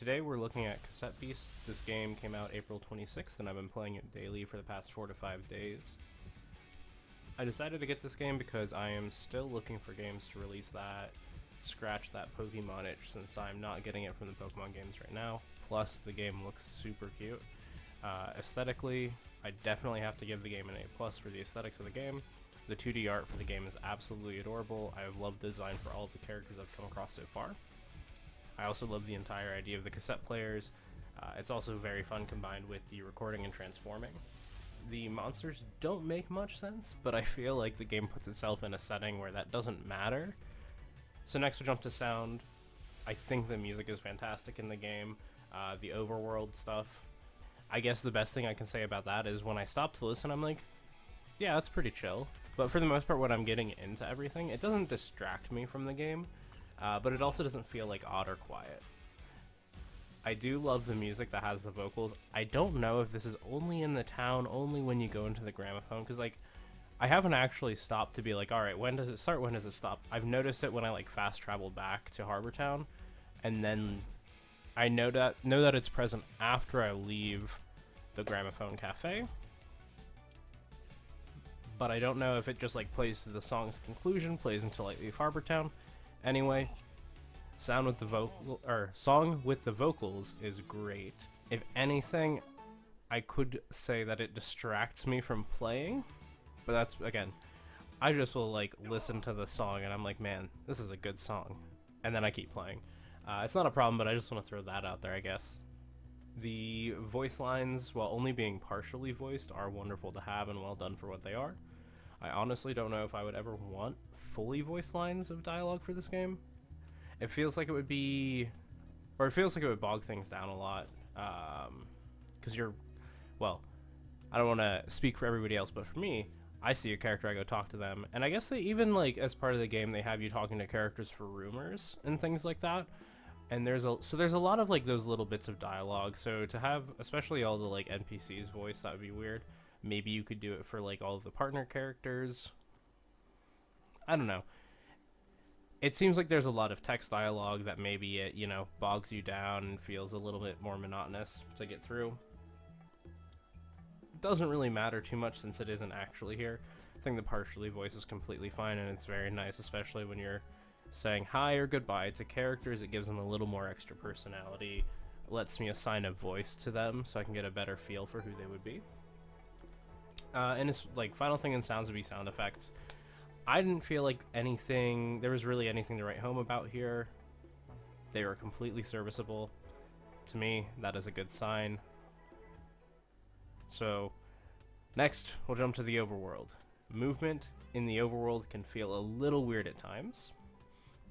Today we're looking at Cassette Beasts. This game came out April 26th and I've been playing it daily for the past 4 to 5 days. I decided to get this game because I am still looking for games to release that scratch that Pokemon itch, since I'm not getting it from the Pokemon games right now. Plus the game looks super cute. Aesthetically, I definitely have to give the game an A+ for the aesthetics of the game. The 2D art for the game is absolutely adorable. I love the design for all of the characters I've come across so far. I also love the entire idea of the cassette players. It's also very fun combined with the recording and transforming. The monsters don't make much sense, but I feel like the game puts itself in a setting where that doesn't matter. So next we'll jump to sound. I think the music is fantastic in the game. The overworld stuff. I guess the best thing I can say about that is when I stop to listen, I'm like, yeah, that's pretty chill. But for the most part, when I'm getting into everything, it doesn't distract me from the game. But it also doesn't feel like odd or quiet. I do love the music that has the vocals. I don't know if this is only in the town, only when you go into the gramophone, because like I haven't actually stopped to be like, all right, when does it start, when does it stop? I've noticed it when I like fast travel back to Harbor Town, and then I know that it's present after I leave the Gramophone Cafe. But I don't know if it just like plays to the song's conclusion, plays until I leave Harbor Town. Anyway, song with the vocals is great. If anything, I could say that it distracts me from playing, but that's, again, I just will like listen to the song and I'm like, man, this is a good song, and then I keep playing. It's not a problem, but I just want to throw that out there, I guess. The voice lines, while only being partially voiced, are wonderful to have and well done for what they are. I honestly don't know if I would ever want fully voiced lines of dialogue for this game. It feels like it would be, or it feels like it would bog things down a lot, because well, I don't want to speak for everybody else, but for me, I see a character, I go talk to them, and I guess they even, like, as part of the game, they have you talking to characters for rumors and things like that. And there's a lot of like those little bits of dialogue, so to have especially all the like NPCs voice, that would be weird. Maybe you could do it for like all of the partner characters. I don't know. It seems like there's a lot of text dialogue that maybe it, you know, bogs you down and feels a little bit more monotonous to get through. It doesn't really matter too much since it isn't actually here. I think the partially voice is completely fine, and it's very nice, especially when you're saying hi or goodbye to characters. It gives them a little more extra personality. It lets me assign a voice to them so I can get a better feel for who they would be. And it's like final thing in sounds would be sound effects. I didn't feel like there was really anything to write home about here. They were completely serviceable. To me, that is a good sign. So next we'll jump to the overworld. Movement in the overworld can feel a little weird at times.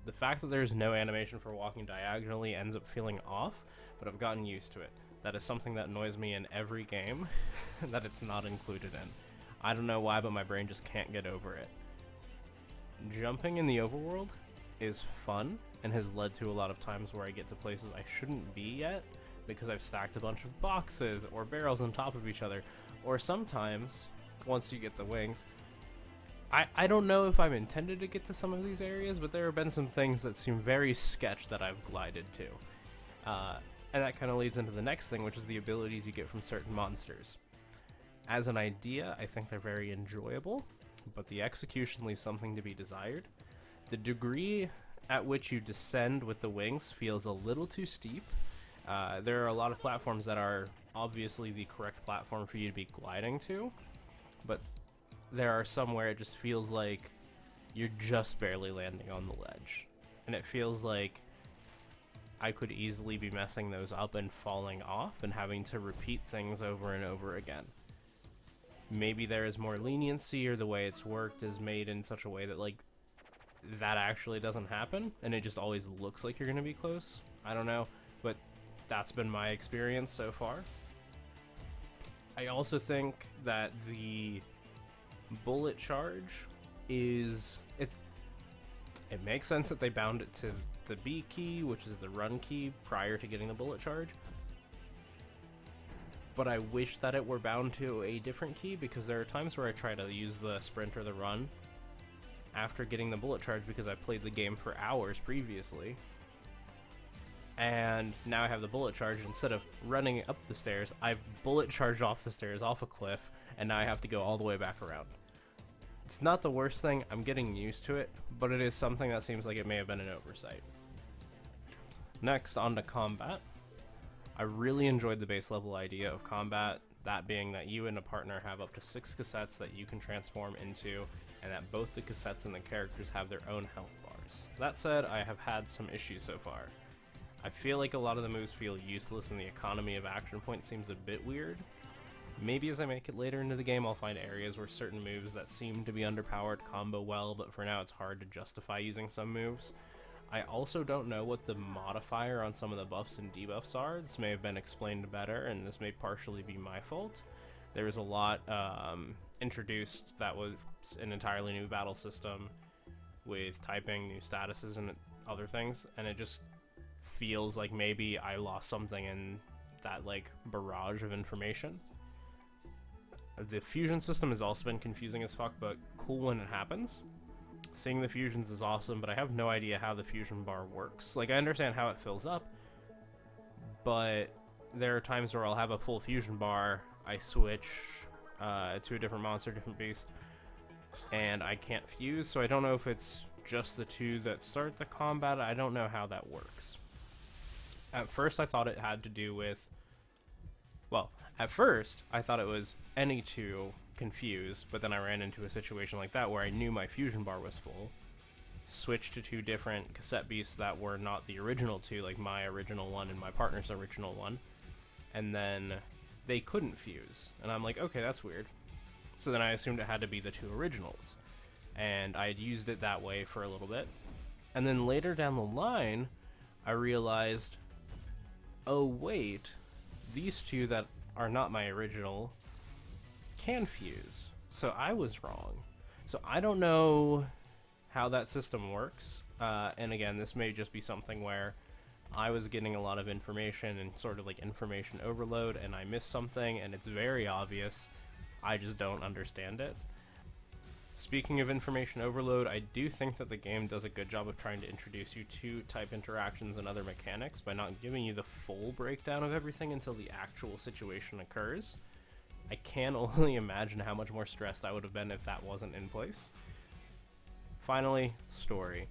The fact that there's no animation for walking diagonally ends up feeling off, but I've gotten used to it. That is something that annoys me in every game that it's not included in. I don't know why, but my brain just can't get over it. Jumping in the overworld is fun and has led to a lot of times where I get to places I shouldn't be yet because I've stacked a bunch of boxes or barrels on top of each other. Or sometimes, once you get the wings, I don't know if I'm intended to get to some of these areas, but there have been some things that seem very sketch that I've glided to. And that kind of leads into the next thing, which is the abilities you get from certain monsters. As an idea, I think they're very enjoyable, but the execution leaves something to be desired. The degree at which you descend with the wings feels a little too steep. There are a lot of platforms that are obviously the correct platform for you to be gliding to, but there are some where it just feels like you're just barely landing on the ledge. And it feels like I could easily be messing those up and falling off and having to repeat things over and over again. Maybe there is more leniency, or the way it's worked is made in such a way that like that actually doesn't happen and it just always looks like you're going to be close. I don't know, but that's been my experience so far. I also think that the bullet charge it makes sense that they bound it to the B key, which is the run key, prior to getting the bullet charge, but I wish that it were bound to a different key, because there are times where I try to use the sprint or the run after getting the bullet charge because I played the game for hours previously, And now I have the bullet charge. Instead of running up the stairs, I've bullet charged off the stairs, off a cliff, and now I have to go all the way back around. It's not the worst thing, I'm getting used to it, but it is something that seems like it may have been an oversight. Next, on to combat. I really enjoyed the base level idea of combat, that being that you and a partner have up to 6 cassettes that you can transform into, and that both the cassettes and the characters have their own health bars. That said, I have had some issues so far. I feel like a lot of the moves feel useless and the economy of action points seems a bit weird. Maybe as I make it later into the game I'll find areas where certain moves that seem to be underpowered combo well, but for now it's hard to justify using some moves. I also don't know what the modifier on some of the buffs and debuffs are. This may have been explained better, and this may partially be my fault. There was a lot introduced that was an entirely new battle system with typing, new statuses, and other things, and it just feels like maybe I lost something in that like barrage of information. The fusion system has also been confusing as fuck, but cool when it happens. Seeing the fusions is awesome, but I have no idea how the fusion bar works. Like, I understand how it fills up, but there are times where I'll have a full fusion bar, I switch to a different monster, different beast, and I can't fuse, so I don't know if it's just the two that start the combat. I don't know how that works. At first I thought it had to do with, well, at first I thought it was any two confused, but then I ran into a situation like that where I knew my fusion bar was full, switched to 2 different cassette beasts that were not the original 2, like my original one and my partner's original one, and then they couldn't fuse, and I'm like, okay, that's weird. So then I assumed it had to be the 2 originals, and I had used it that way for a little bit, and then later down the line I realized, oh wait, these 2 that are not my original can fuse. So I was wrong. So I don't know how that system works. And again, this may just be something where I was getting a lot of information and sort of like information overload, and I missed something and it's very obvious. I just don't understand it. Speaking of information overload, I do think that the game does a good job of trying to introduce you to type interactions and other mechanics by not giving you the full breakdown of everything until the actual situation occurs. I can only imagine how much more stressed I would have been if that wasn't in place. Finally, story.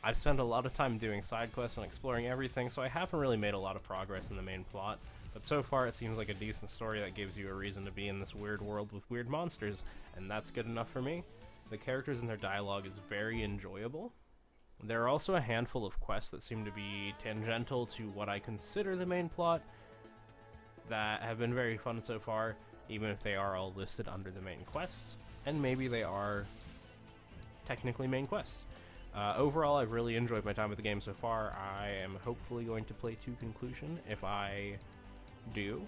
I've spent a lot of time doing side quests and exploring everything, so I haven't really made a lot of progress in the main plot, but so far it seems like a decent story that gives you a reason to be in this weird world with weird monsters, and that's good enough for me. The characters and their dialogue is very enjoyable. There are also a handful of quests that seem to be tangential to what I consider the main plot that have been very fun so far, even if they are all listed under the main quests, and maybe they are technically main quests. Overall, I've really enjoyed my time with the game so far. I am hopefully going to play to conclusion. If I do,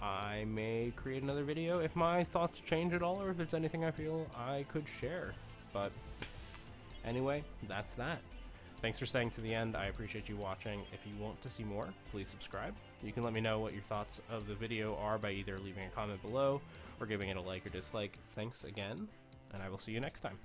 I may create another video if my thoughts change at all, or if there's anything I feel I could share. But anyway, that's that. Thanks for staying to the end. I appreciate you watching. If you want to see more, please subscribe. You can let me know what your thoughts of the video are by either leaving a comment below or giving it a like or dislike. Thanks again, and I will see you next time.